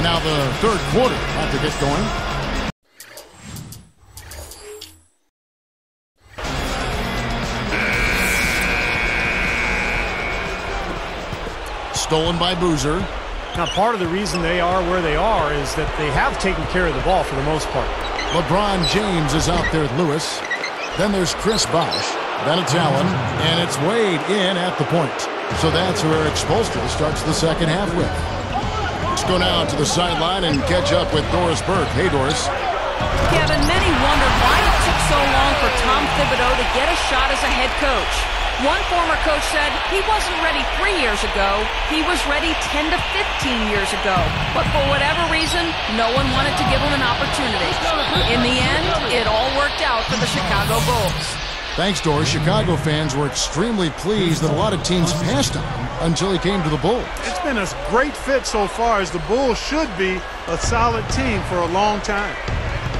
And now the third quarter about to get going. Stolen by Boozer. Now, part of the reason they are where they are is that they have taken care of the ball for the most part. LeBron James is out there at Lewis. Then there's Chris Bosh. Then it's Allen. And it's Wade in at the point. So that's where Eric Spoelstra starts the second half with. Let's go now to the sideline and catch up with Doris Burke. Hey, Doris. Kevin, many wondered why it took so long for Tom Thibodeau to get a shot as a head coach. One former coach said he wasn't ready 3 years ago. He was ready 10 to 15 years ago. But for whatever reason, no one wanted to give him an opportunity. In the end, it all worked out for the Chicago Bulls. Thanks, Doris. Chicago fans were extremely pleased that a lot of teams passed on him until he came to the Bulls. It's been a great fit so far, as the Bulls should be a solid team for a long time.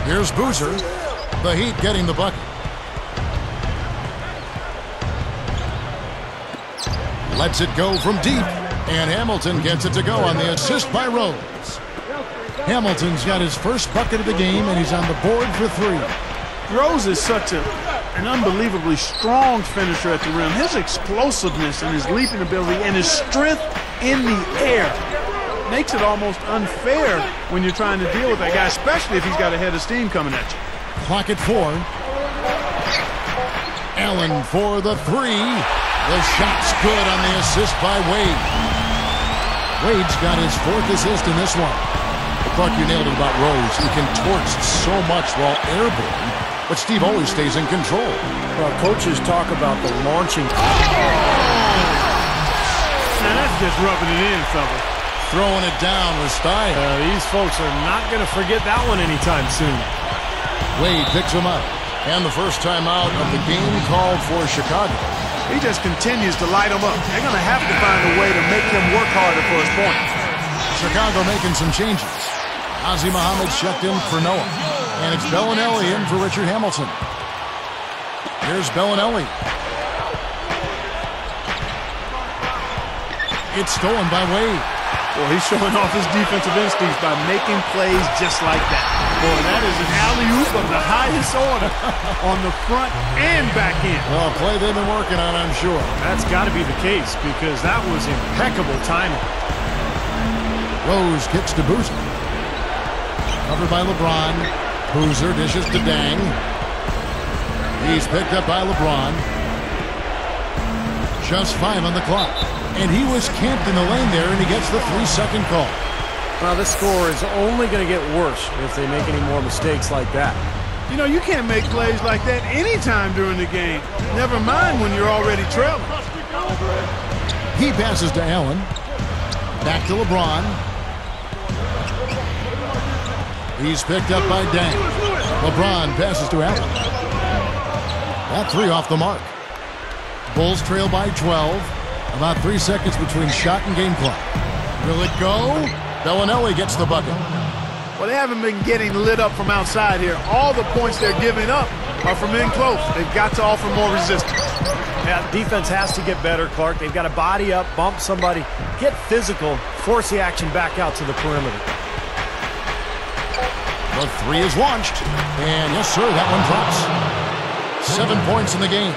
Here's Boozer. The Heat getting the bucket. Lets it go from deep. And Hamilton gets it to go on the assist by Rose. Hamilton's got his first bucket of the game, and he's on the board for 3. Rose is such an unbelievably strong finisher at the rim. His explosiveness and his leaping ability and his strength in the air makes it almost unfair when you're trying to deal with that guy, especially if he's got a head of steam coming at you. Clock at 4. Allen for the 3. The shot's good on the assist by Wade. Wade's got his 4th assist in this one. Clark, you nailed it about Rose. He contorts so much while airborne, but Steve always stays in control. Well, coaches talk about the launching. Now that's just rubbing it in, fellas. Throwing it down with style. These folks are not going to forget that one anytime soon. Wade picks him up. And the first time out of the game called for Chicago. He just continues to light him up. They're going to have to find a way to make him work harder for his point. Chicago making some changes. Ozzie Muhammad checked in for Noah. And it's Bellinelli in for Richard Hamilton. Here's Bellinelli. It's stolen by Wade. Boy, he's showing off his defensive instincts by making plays just like that. Boy, that is an alley-oop of the highest order on the front and back end. Well, a play they've been working on, I'm sure. That's got to be the case because that was impeccable timing. Rose kicks to Boozer. Covered by LeBron. Boozer dishes to Dang. He's picked up by LeBron. Just 5 on the clock. And he was camped in the lane there, and he gets the 3-second call. Well, this score is only going to get worse if they make any more mistakes like that. You know, you can't make plays like that anytime during the game. Never mind when you're already trailing. He passes to Allen. Back to LeBron. He's picked up by Dang. LeBron passes to Allen. That 3 off the mark. Bulls trail by 12. About 3 seconds between shot and game clock. Will it go? Bellinelli gets the bucket. Well, they haven't been getting lit up from outside here. All the points they're giving up are from in close. They've got to offer more resistance. Yeah, defense has to get better, Clark. They've got to body up, bump somebody, get physical, force the action back out to the perimeter. The 3 is launched. And yes, sir, that one drops. 7 points in the game.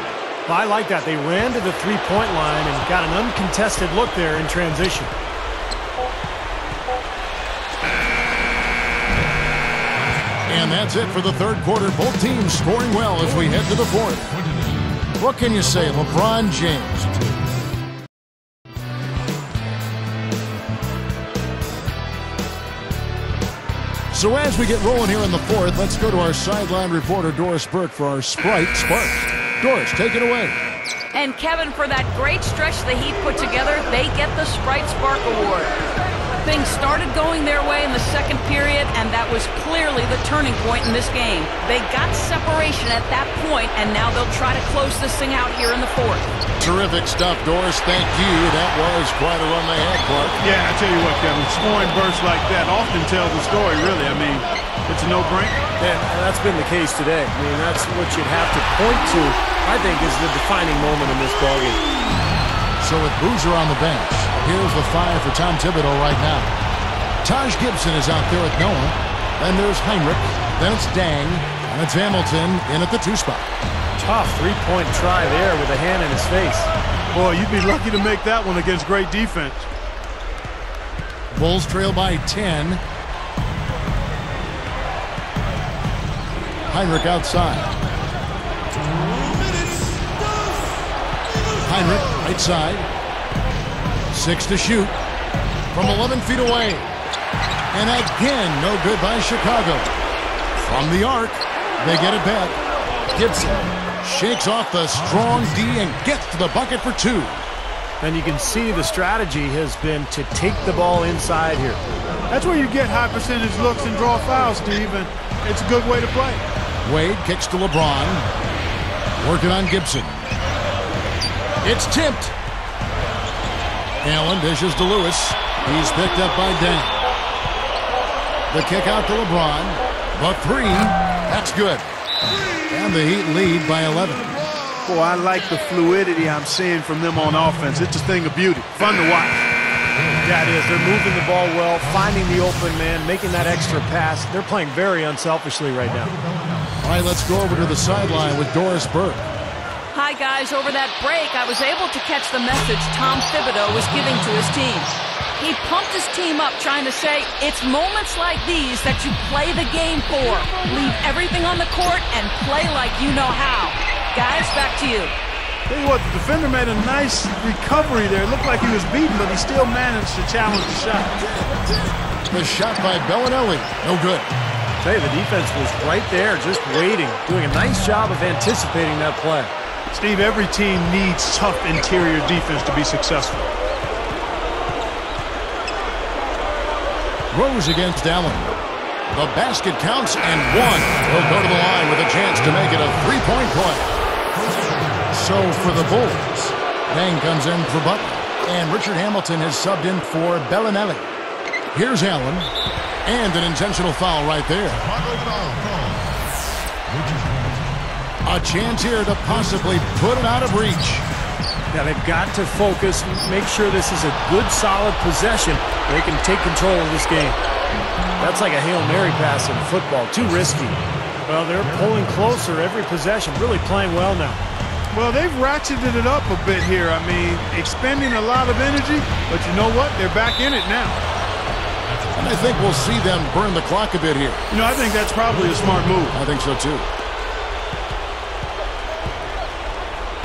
Well, I like that. They ran to the three-point line and got an uncontested look there in transition. And that's it for the third quarter. Both teams scoring well as we head to the fourth. What can you say, LeBron James? So as we get rolling here in the fourth, let's go to our sideline reporter, Doris Burke, for our Sprite Sparks. Doris, take it away. And Kevin, for that great stretch the Heat put together, they get the Sprite Spark Award. Things started going their way in the second period, and that was clearly the turning point in this game. They got separation at that point, and now they'll try to close this thing out here in the fourth. Terrific stuff, Doris. Thank you. That was quite a run they had, Clark. Yeah, I tell you what, Kevin, scoring bursts like that often tell the story, really. I mean, it's a no-brainer. Yeah, that's been the case today. I mean, that's what you'd have to point to, I think, is the defining moment in this ballgame. So with Boozer on the bench, here's the 5 for Tom Thibodeau right now. Taj Gibson is out there with Noah. Then there's Heinrich. Then it's Dang. And it's Hamilton in at the 2 spot. Tough three-point try there with a hand in his face. Boy, you'd be lucky to make that one against great defense. Bulls trail by 10. Heinrich outside. Heinrich right side. 6 to shoot from 11 feet away. And again, no good by Chicago. From the arc, they get it back. Gibson shakes off the strong D and gets to the bucket for 2. And you can see the strategy has been to take the ball inside here. That's where you get high percentage looks and draw fouls, Steve, and it's a good way to play. Wade kicks to LeBron. Working on Gibson. It's tipped. Allen dishes to Lewis. He's picked up by Dang. The kick out to LeBron. The 3. That's good. And the Heat lead by 11. Boy, I like the fluidity I'm seeing from them on offense. It's a thing of beauty. Fun to watch. Yeah, it is. They're moving the ball well, finding the open man, making that extra pass. They're playing very unselfishly right now. All right, let's go over to the sideline with Doris Burke. Hi, guys. Over that break, I was able to catch the message Tom Thibodeau was giving to his team. He pumped his team up trying to say, it's moments like these that you play the game for. Leave everything on the court and play like you know how. Guys, back to you. Tell you what, the defender made a nice recovery there. It looked like he was beaten, but he still managed to challenge the shot. The shot by Bellinelli. No good. I tell you, the defense was right there, just waiting, doing a nice job of anticipating that play. Steve, every team needs tough interior defense to be successful. Rose against Allen. The basket counts and 1. He'll go to the line with a chance to make it a 3-point play. So for the Bulls, Dang comes in for Butler, and Richard Hamilton has subbed in for Bellinelli. Here's Allen, and an intentional foul right there. A chance here to possibly put it out of reach. Now they've got to focus, make sure this is a good, solid possession. They can take control of this game. That's like a Hail Mary pass in football, too risky. Well, they're pulling closer every possession, really playing well now. Well, they've ratcheted it up a bit here. I mean, expending a lot of energy, but you know what? They're back in it now. And I think we'll see them burn the clock a bit here. You know, I think that's probably a smart move. I think so, too.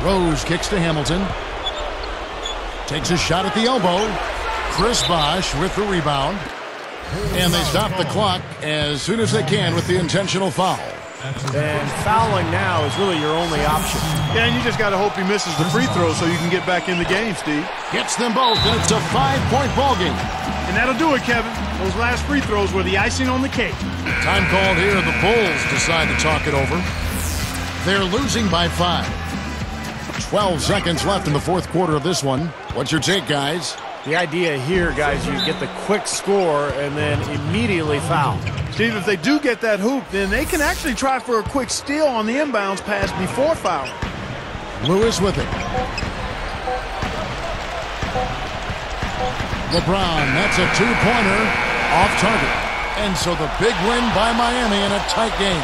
Rose kicks to Hamilton. Takes a shot at the elbow. Chris Bosh with the rebound. And they stop the clock as soon as they can with the intentional foul. And fouling now is really your only option. Yeah, and you just got to hope he misses the free throw so you can get back in the game, Steve. Gets them both, and it's a 5-point ball game. And that'll do it, Kevin. Those last free throws were the icing on the cake. Time called here. The Bulls decide to talk it over. They're losing by 5. 12 seconds left in the fourth quarter of this one. What's your take, guys? The idea here, guys, you get the quick score and then immediately foul. Steve, if they do get that hoop, then they can actually try for a quick steal on the inbounds pass before fouling. Lewis with it. LeBron, that's a 2-pointer off target. And so the big win by Miami in a tight game.